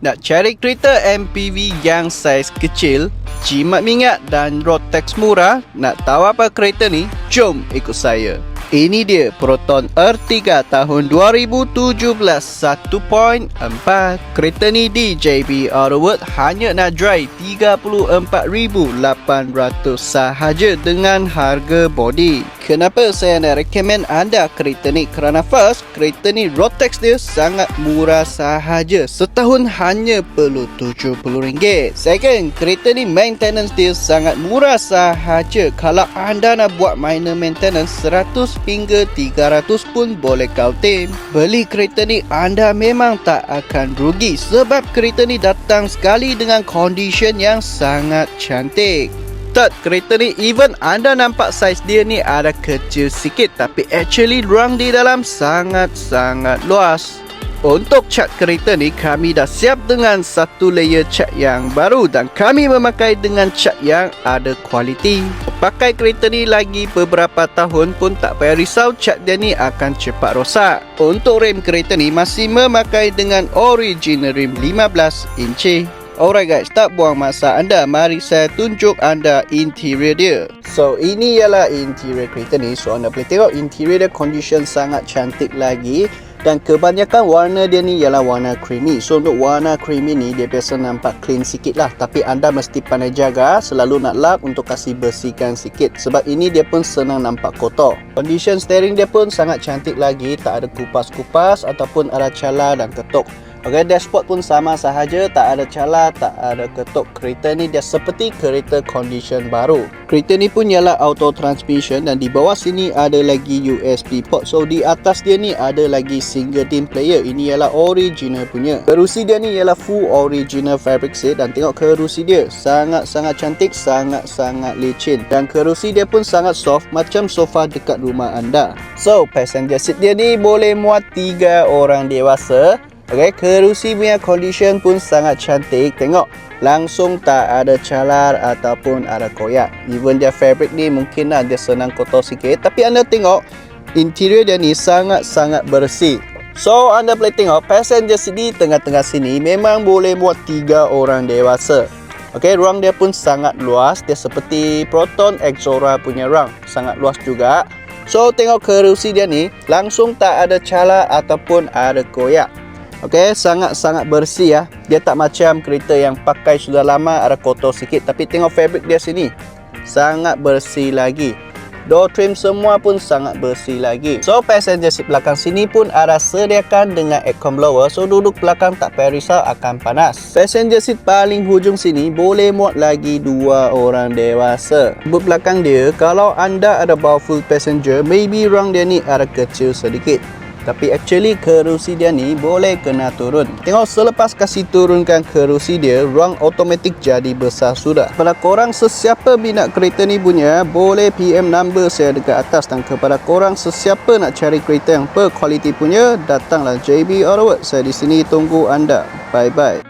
Nak cari kereta MPV yang saiz kecil, jimat minyak dan roadtax murah? Nak tahu apa kereta ni? Jom ikut saya. Ini dia Proton R3 tahun 2017 1.4. Kereta ni di JB Autoworld hanya nak drive 34,800 sahaja dengan harga body. Kenapa saya nak recommend anda kereta ni? Kerana first, kereta ni roadtax dia sangat murah sahaja. Setahun hanya perlu RM70. Second, kereta ni maintenance dia sangat murah sahaja. Kalau anda nak buat minor maintenance 100 hingga 300 pun boleh kau claim. Beli kereta ni anda memang tak akan rugi sebab kereta ni datang sekali dengan condition yang sangat cantik. Third, kereta ni even anda nampak saiz dia ni ada kecil sikit, tapi actually ruang di dalam sangat-sangat luas. Untuk cat kereta ni, kami dah siap dengan satu layer cat yang baru dan kami memakai dengan cat yang ada kualiti. Pakai kereta ni lagi beberapa tahun pun tak payah risau cat dia ni akan cepat rosak. Untuk rem kereta ni masih memakai dengan original rim 15 inci. Alright guys, tak buang masa anda, mari saya tunjuk anda interior dia. So ini ialah interior kereta ni. So anda boleh tengok interior dia condition sangat cantik lagi. Dan kebanyakan warna dia ni ialah warna creamy. So untuk warna creamy ni dia biasa nampak clean sikit lah. Tapi anda mesti pandai jaga, selalu nak lap untuk kasih bersihkan sikit. Sebab ini dia pun senang nampak kotor. Condition steering dia pun sangat cantik lagi. Tak ada kupas-kupas ataupun ada cala dan ketuk. Okay, dashboard pun sama sahaja, tak ada cala, tak ada ketuk. Kereta ni dia seperti kereta condition baru. Kereta ni pun ialah auto transmission dan di bawah sini ada lagi USB port. So di atas dia ni ada lagi single din player. Ini ialah original punya. Kerusi dia ni ialah full original fabric seat dan tengok kerusi dia sangat-sangat cantik, sangat-sangat licin. Dan kerusi dia pun sangat soft macam sofa dekat rumah anda. So passenger seat dia ni boleh muat 3 orang dewasa. Okay, kerusi punya condition pun sangat cantik. Tengok, langsung tak ada calar ataupun ada koyak. Even dia fabric ni mungkin lah dia senang kotor sikit. Tapi anda tengok, interior dia ni sangat-sangat bersih. So, anda boleh tengok passenger seat di tengah-tengah sini memang boleh muat 3 orang dewasa. Okay, ruang dia pun sangat luas. Dia seperti Proton Exora punya ruang. Sangat luas juga. So, tengok kerusi dia ni langsung tak ada calar ataupun ada koyak. Okey, sangat-sangat bersih ya. Dia tak macam kereta yang pakai sudah lama ada kotor sikit. Tapi tengok fabric dia sini, sangat bersih lagi. Door trim semua pun sangat bersih lagi. So passenger seat belakang sini pun ada sediakan dengan aircon blower. So duduk belakang tak payah risau akan panas. Passenger seat paling hujung sini boleh muat lagi 2 orang dewasa. Boot belakang dia, kalau anda ada bawa full passenger, maybe ruang dia ni ada kecil sedikit. Tapi actually kerusi dia ni boleh kena turun. Tengok selepas kasih turunkan kerusi dia, ruang automatik jadi besar sudah. Kepada korang sesiapa minat kereta ni punya, boleh PM number saya dekat atas. Dan kepada korang sesiapa nak cari kereta yang berkualiti punya, datanglah JB Autoworld. Saya di sini tunggu anda. Bye bye.